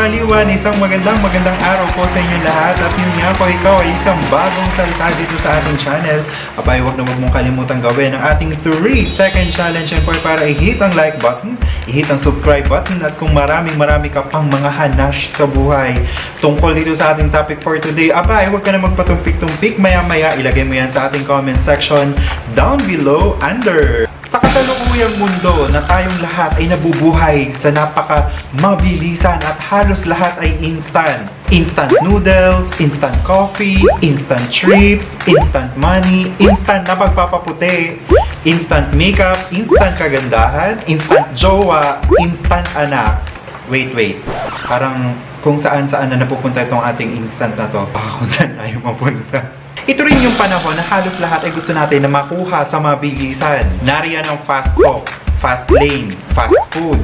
kabaliwan, isang magandang araw po sa inyo lahat. At yun nga po, ikaw ay isang bagong salita dito sa ating channel. Abay, huwag na mong kalimutan gawin ang ating 3-second challenge po para i-hit ang like button, i-hit ang subscribe button, at kung marami ka pang mga hanash sa buhay tungkol dito sa ating topic for today, abay, huwag ka na magpatumpik-tumpik. Maya-maya, ilagay mo yan sa ating comment section down below under. Sa kasalukuyang mundo na tayong lahat ay nabubuhay sa napaka-mabilisan at halos lahat ay instant. Instant noodles, instant coffee, instant trip, instant money, instant na pagpapaputi, instant makeup, instant kagandahan, instant jowa, instant anak. Wait. Parang kung saan-saan na napupunta itong ating instant na to, baka kung saan tayo mapunta. Ito rin yung panahon na halos lahat ay gusto natin na makuha sa mabilisan. Nariyan ang fast talk, fast lane, fast food,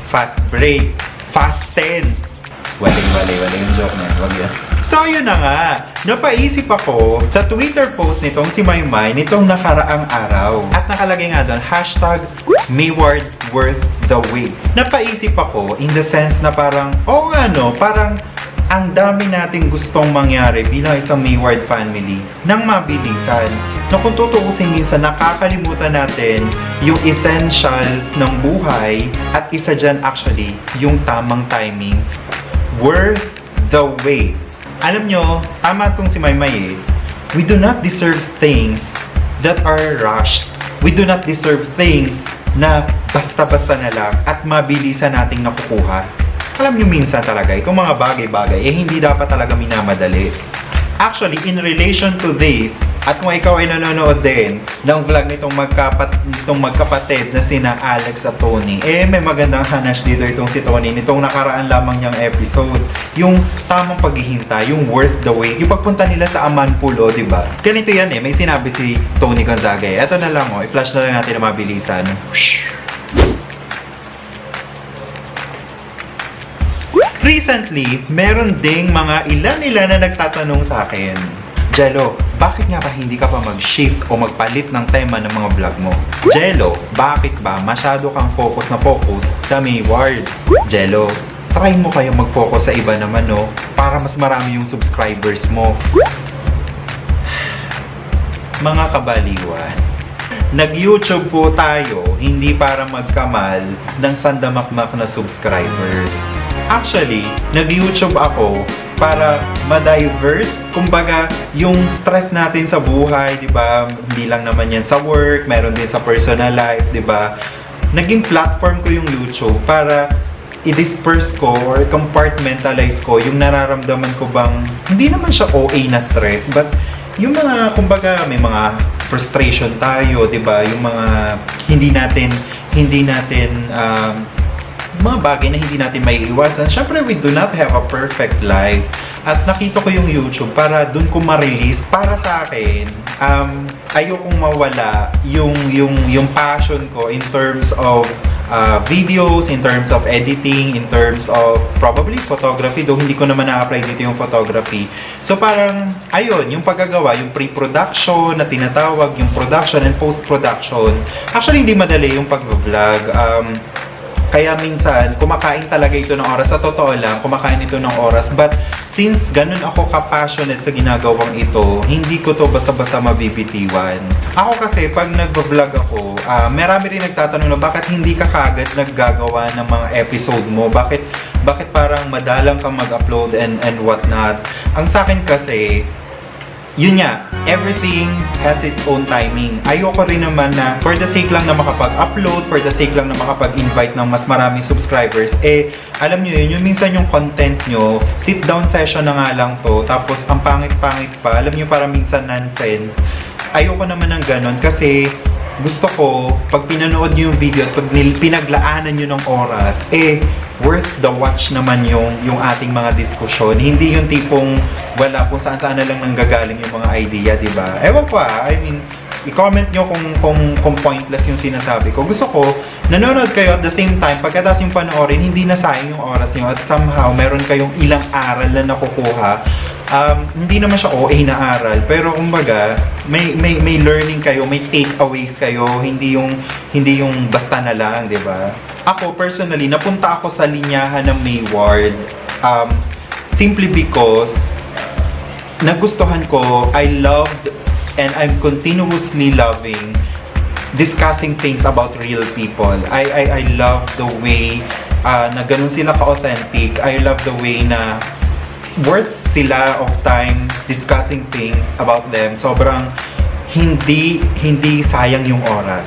fast break, fast tense. Waling yung joke na. Wag yan. So yun na nga, napaisip ako sa Twitter post nitong si Maymay nitong nakaraang araw. At nakalagay nga doon, hashtag Mayward worth the wait. Napaisip ako in the sense na parang, parang ang dami nating gustong mangyari bilang isang Mayward family ng mabilisan. Na kung tutuusin minsan, nakakalimutan natin yung essentials ng buhay at isa dyan actually, yung tamang timing. Worth the wait. Alam nyo, tama itong si Maymay eh. We do not deserve things that are rushed. We do not deserve things na basta-basta na lang at mabilisan nating nakukuha. Alam nyo minsan talaga, itong mga bagay-bagay, hindi dapat talaga minamadali. Actually, in relation to this, at kung ikaw ay nanonood din ng vlog nitong magkapatid na sina Alex at Tony, may magandang hanash dito itong si Tony, nitong nakaraan lamang niyang episode. Yung tamang paghihintay, yung worth the wait, yung pagpunta nila sa Amanpulo, diba? Ganito yan may sinabi si Tony Gonzaga. Ito na lang i-flash na lang natin na mabilisan. Recently, meron ding mga ilan na nagtatanong sa akin, Jello, bakit nga ba hindi ka pa mag-shift o magpalit ng tema ng mga vlog mo? Jello, bakit ba masyado kang focus sa Mayward? Jello, try mo kayong mag-focus sa iba naman para mas marami yung subscribers mo. Mga kabaliwan, nag-YouTube po tayo hindi para magkamal ng sandamakmak na subscribers. Actually, nag-YouTube ako para ma-divert, kumbaga, yung stress natin sa buhay, di ba? Hindi lang naman yan sa work, meron din sa personal life, di ba? Naging platform ko yung YouTube para i-disperse ko or compartmentalize ko yung nararamdaman ko bang, hindi naman siya OA na stress, but yung mga, kumbaga, may mga frustration tayo, di ba? Yung mga hindi natin mga bagay na hindi natin may iwasan. Siyempre, we do not have a perfect life. At nakita ko yung YouTube para dun ko ma-release. Para sa akin, ayokong mawala yung passion ko in terms of videos, in terms of editing, in terms of probably photography, though hindi ko naman na-apply dito yung photography. So parang, ayun, yung paggagawa, yung pre-production na tinatawag, yung production and post-production. Actually, hindi madali yung pag-vlog. Kaya minsan, kumakain talaga ito ng oras. Sa totoo lang, kumakain ito ng oras. But since ganun ako ka-passionate sa ginagawang ito, hindi ko to basta-basta mabibitiwan. Ako kasi, pag nag-vlog ako, marami rin nagtatanong na bakit hindi ka kagad naggagawa ng mga episode mo? Bakit parang madalang kang mag-upload and whatnot? Ang sa akin kasi, yun nga, everything has its own timing. Ayoko rin naman na for the sake lang na makapag-upload, for the sake lang na makapag-invite ng mas maraming subscribers, alam nyo yun, yung minsan yung content nyo, sit down session na nga lang to, tapos ang pangit-pangit pa, alam nyo parang minsan nonsense. Ayoko naman ng ganon kasi gusto ko, pag pinanood nyo yung video at pag pinaglaanan nyo ng oras, worth the watch naman yung ating mga diskusyon. Hindi yung tipong wala kung saan-saan na lang nanggagaling yung mga idea, diba? Ewan ko I mean, i-comment nyo kung pointless yung sinasabi ko. Gusto ko, nanonood kayo at the same time, pagkatapos yung panoorin, hindi na sayang yung oras nyo at somehow meron kayong ilang aral na nakukuha Hindi naman siya OA na aral, pero kumbaga, may learning kayo, may takeaways kayo, hindi yung basta na lang, di ba? Ako, personally, napunta ako sa linyahan ng Mayward, simply because, nagustuhan ko, I loved, and I'm continuously loving, discussing things about real people. I love the way na ganun sila ka-authentic. I love the way na worth sila of time discussing things about them. Sobrang hindi sayang yung oras.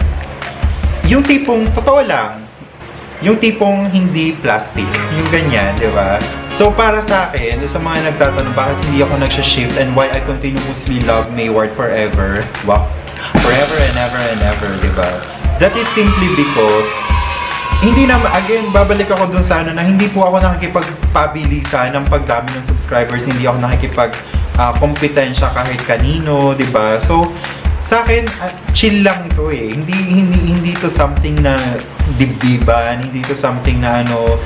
Yung tipong totoo lang, yung tipong hindi plastic, yung ganyan, di ba? So para sa akin, sa mga nagtatanong bakit hindi ako nagsha-shift and why I continuously love Mayward forever, wow, forever and ever, di ba? That is simply because hindi naman, again, babalik ako dun sa ano na hindi po ako nakikipagpabilisan ng pagdami ng subscribers, hindi ako nakikipag-kompetensya kahit kanino, di ba? So, sa akin, chill lang ito eh. Hindi to something na dibdiban, hindi to something na ano.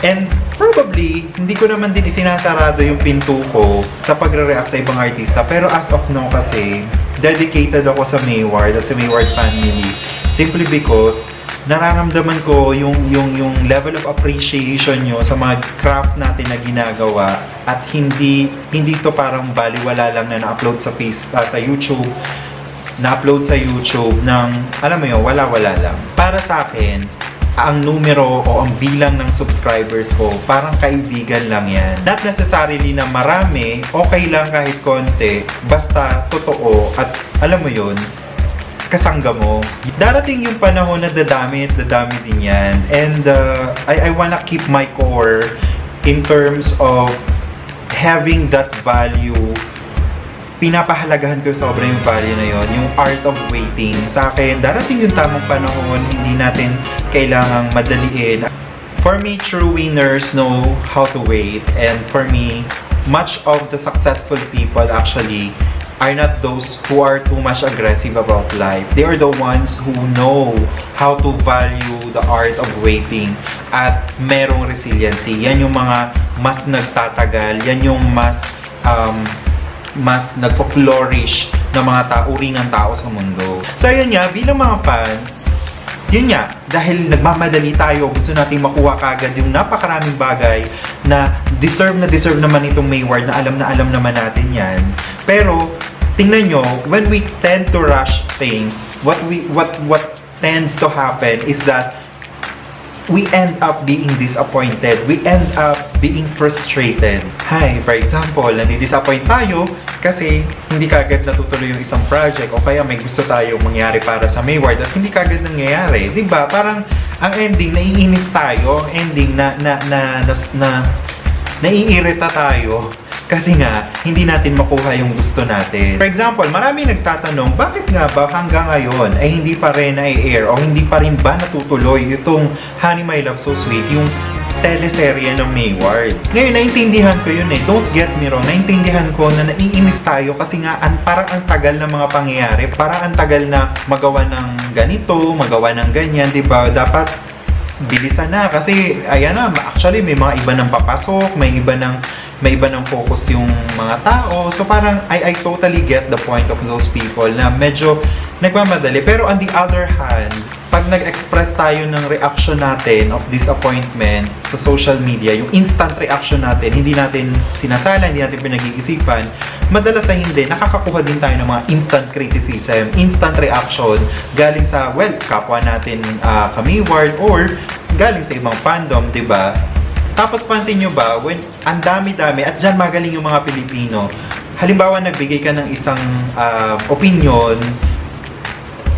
And probably, hindi ko naman din isinasarado yung pinto ko sa pagre-react sa ibang artista. Pero as of now kasi, dedicated ako sa Mayward at sa Mayward family. Simply because, nararamdaman ko yung level of appreciation nyo sa mga craft natin na ginagawa at hindi to parang baliwala lang na na-upload sa YouTube, na-upload sa YouTube ng, alam mo yun, wala-wala lang. Para sa akin, ang numero o ang bilang ng subscribers ko, parang kaibigan lang yan. Not necessarily na marami, okay lang kahit konti, basta totoo at alam mo yun, kasangga mo. Darating yung panahon na dadami din yan. And I wanna keep my core in terms of having that value. Pinapahalagahan ko sobra yung value na yon, yung art of waiting. Sa akin, darating yung tamang panahon, hindi natin kailangang madaliin. For me, true winners know how to wait. And for me, much of the successful people actually are not those who are too much aggressive about life. They are the ones who know how to value the art of waiting at merong resiliency. Yan yung mga mas nagtatagal, yan yung mas nagpo-flourish na mga uri ng tao sa mundo. So yun nga, bilang mga fans, yun nga, dahil nagmamadali tayo, gusto nating makuha kagad yung napakaraming bagay na deserve naman itong Mayward na alam naman natin yan. Pero, tingnan nyo, when we tend to rush things, what tends to happen is that we end up being disappointed. We end up being frustrated. For example, nadi-disappoint tayo kasi hindi kagad natutuloy yung isang project o kaya may gusto tayo mangyari para sa Mayward at hindi kagad nangyayari. Diba? Parang ang ending, naiinis tayo. Ending na naiirita tayo. Kasi nga, hindi natin makuha yung gusto natin. For example, maraming nagtatanong, bakit nga ba hanggang ngayon ay hindi pa rin na-air o hindi pa rin ba natutuloy itong Honey My Love So Sweet, yung teleserye ng Mayward. Ngayon, naintindihan ko yun eh. Don't get me wrong. Naintindihan ko na naiinis tayo kasi nga parang ang tagal ng mga pangyayari. Parang ang tagal na magawa ng ganito, magawa ng ganyan, diba? Dapat bilisan na kasi ayan na, actually may mga iba nang papasok, may iba nang focus yung mga tao. So parang I totally get the point of those people na medyo nagmamadali. Pero on the other hand, pag nag-express tayo ng reaction natin of disappointment sa social media, yung instant reaction natin, hindi natin sinasala, hindi natin pinag-iisipan, madalas sa hindi, nakakakuha din tayo ng mga instant criticism, instant reaction galing sa, well, kapwa natin ka-Mayward or galing sa ibang fandom, diba? Tapos pansin nyo ba, when ang dami-dami, at dyan magaling yung mga Pilipino, halimbawa nagbigay ka ng isang opinion,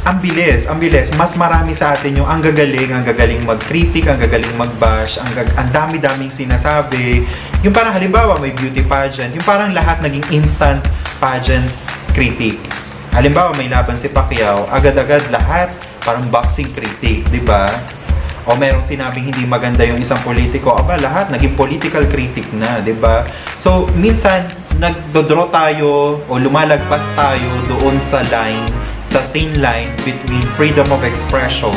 ang bilis, mas marami sa atin yung ang gagaling mag-critic, ang gagaling mag-bash, ang dami-daming sinasabi. Yung parang halimbawa may beauty pageant, yung parang lahat naging instant pageant critic. Halimbawa may laban si Pacquiao, agad-agad lahat parang boxing critic, di ba? O merong sinabing hindi maganda yung isang politiko, aba lahat naging political critic na, di ba? So minsan nagdodraw tayo o lumalagpas tayo doon sa thin line between freedom of expression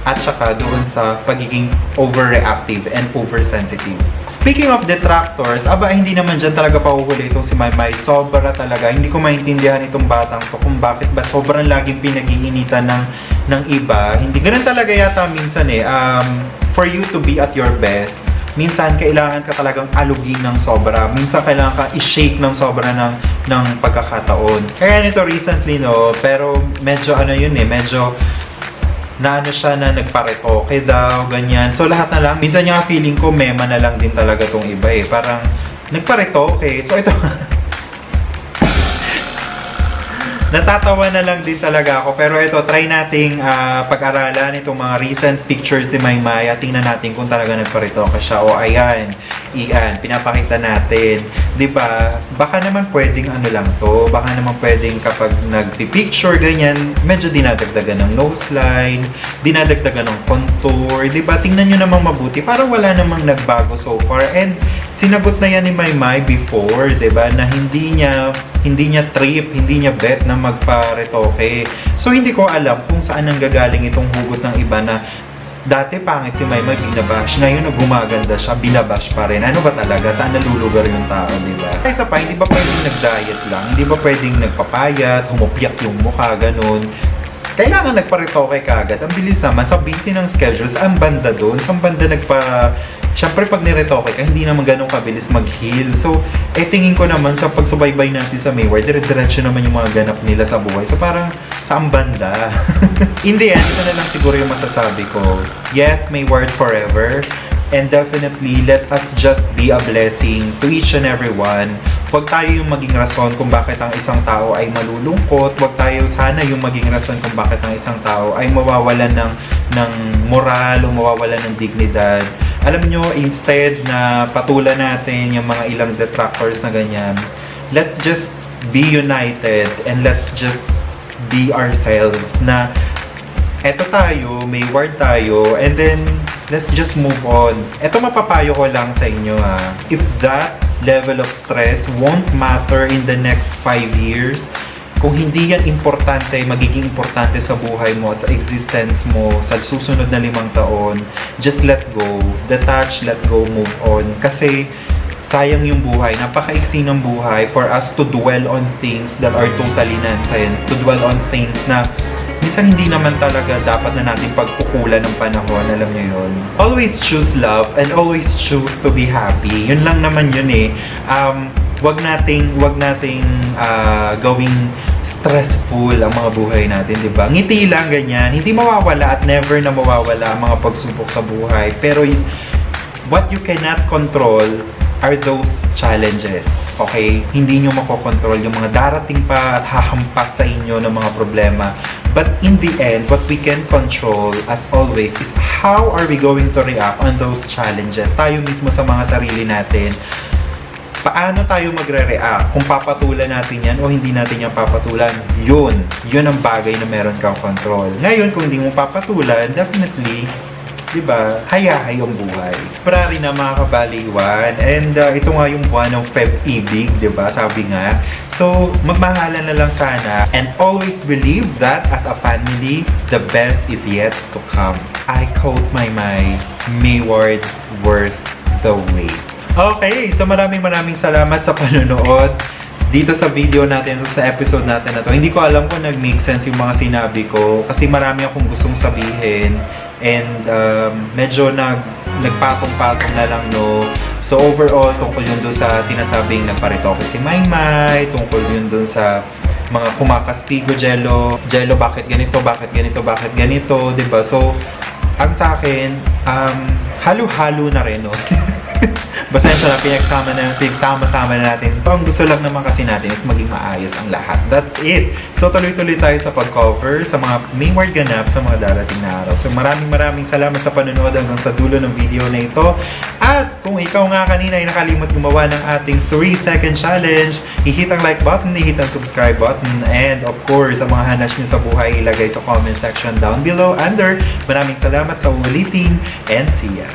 at saka doon sa pagiging overreactive and oversensitive. Speaking of detractors, hindi naman dyan talaga pahuhuli itong si Maymay. Sobra talaga. Hindi ko maintindihan itong batang to kung bakit ba sobrang laging pinag-iinitan ng iba. Hindi ganun talaga yata minsan for you to be at your best, minsan kailangan ka talagang alugin ng sobra. Minsan kailangan ka i-shake ng sobra ng pagkakataon. Kaya nito recently, no, pero medyo medyo siya na nagparetoke daw, ganyan. So lahat na lang, minsan yung feeling ko mema na lang din talaga tong iba parang nagparetoke. So ito natatawa na lang din talaga ako. Pero ito, try nating pag-aralan itong mga recent pictures ni Maymay at tingnan natin kung talaga nagparetoke siya. O ayan, pinapakita natin. Diba? Baka naman pwedeng lang to. Baka naman pwedeng kapag nagpipicture, ganyan, medyo dinadagdagan ng nose line, dinadagdagan ng contour. Diba? Tingnan nyo namang mabuti. Parang wala namang nagbago so far. And sinagot na yan ni Maymay before, diba? Na hindi niya trip, hindi niya bet na magpa-retoke. So, hindi ko alam kung saan nanggagaling itong hugot ng iba na dati pangit si Maymay, binabash. Ngayon, gumaganda siya, binabash pa rin. Ano ba talaga? Saan nalulugar yung tao, diba? Kaysa pa, hindi ba pwedeng nag-diet lang? Hindi ba pwedeng nagpapayat, humupyak yung mukha, ganun? Kailangan nagpa-retoke kagad. Ang bilis naman, sa busy ng schedules, ang banda doon, sa banda Siyempre, pag niretoke ka, hindi naman ganun kabilis mag-heal. So, tingin ko naman sa pagsubaybay natin sa Maywar, dire-diretso naman yung mga ganap nila sa buhay. So, parang, saan banda? In the end, ito na lang siguro yung masasabi ko. Yes, Maywar forever. And definitely, let us just be a blessing to each and every one. Huwag tayo yung maging rason kung bakit ang isang tao ay malulungkot. Huwag tayo sana yung maging rason kung bakit ang isang tao ay mawawalan ng moral o mawawalan ng dignidad. Alam nyo, instead na patulan natin yung mga ilang detractors na ganyan, let's just be united and let's just be ourselves na eto tayo, Maywar tayo, and then let's just move on. Eto mapapayo ko lang sa inyo if that level of stress won't matter in the next 5 years, kung hindi yan importante, magiging importante sa buhay mo at sa existence mo sa susunod na 5 taon, just let go, detach, let go, move on. Kasi sayang yung buhay, napakaiksi ng buhay for us to dwell on things that are totally nonsense, to dwell on things na minsan hindi naman talaga dapat na natin pagkukulan ng panahon, alam niyo yun. Always choose love and always choose to be happy. Yun lang naman yun wag nating gawing stressful ang mga buhay natin, di ba? Ngiti lang, ganyan. Hindi mawawala at never na mawawala ang mga pagsubok sa buhay. Pero what you cannot control are those challenges. Okay? Hindi nyo makokontrol yung mga darating pa at hahampas sa inyo ng mga problema. But in the end, what we can control, as always, is how are we going to react on those challenges? Tayo mismo sa mga sarili natin. Paano tayo magre-react? Kung papatulan natin yan o hindi natin yan papatulan, yun ang bagay na meron kang control. Ngayon, kung hindi mo papatulan, definitely, diba, hayahay yung buhay. Parari na mga kabaliwan. And ito nga yung buwan ng Feb-ibig, diba, sabi nga. So, magmahalan na lang sana. And always believe that as a family, the best is yet to come. I quote Maymay, Mayward worth the wait. Okay, so maraming salamat sa panonood dito sa video natin, sa episode natin na to. Hindi ko alam kung nag-make sense yung mga sinabi ko kasi marami akong gustong sabihin and medyo nagpatong-patong na lang, no. So overall, tungkol yun doon sa sinasabing nagparetoke si Maymay, tungkol yun doon sa mga kumakastigo, Jello, bakit ganito, diba? So, ang sa akin, halo-halo na rin, no. Basta yun siya na pinagsama-sama na natin. Ang gusto lang naman kasi natin is maging maayos ang lahat. That's it! So tuloy-tuloy tayo sa pag-cover sa mga Mayward ganap sa mga darating na araw. So maraming salamat sa panonood hanggang sa dulo ng video na ito. At kung ikaw nga kanina ay nakalimot gumawa ng ating 3-second challenge, i-hit ang like button, i-hit ang subscribe button, and of course, ang mga hanas nyo sa buhay ilagay sa comment section down below under. Maraming salamat sa ulitin and see ya!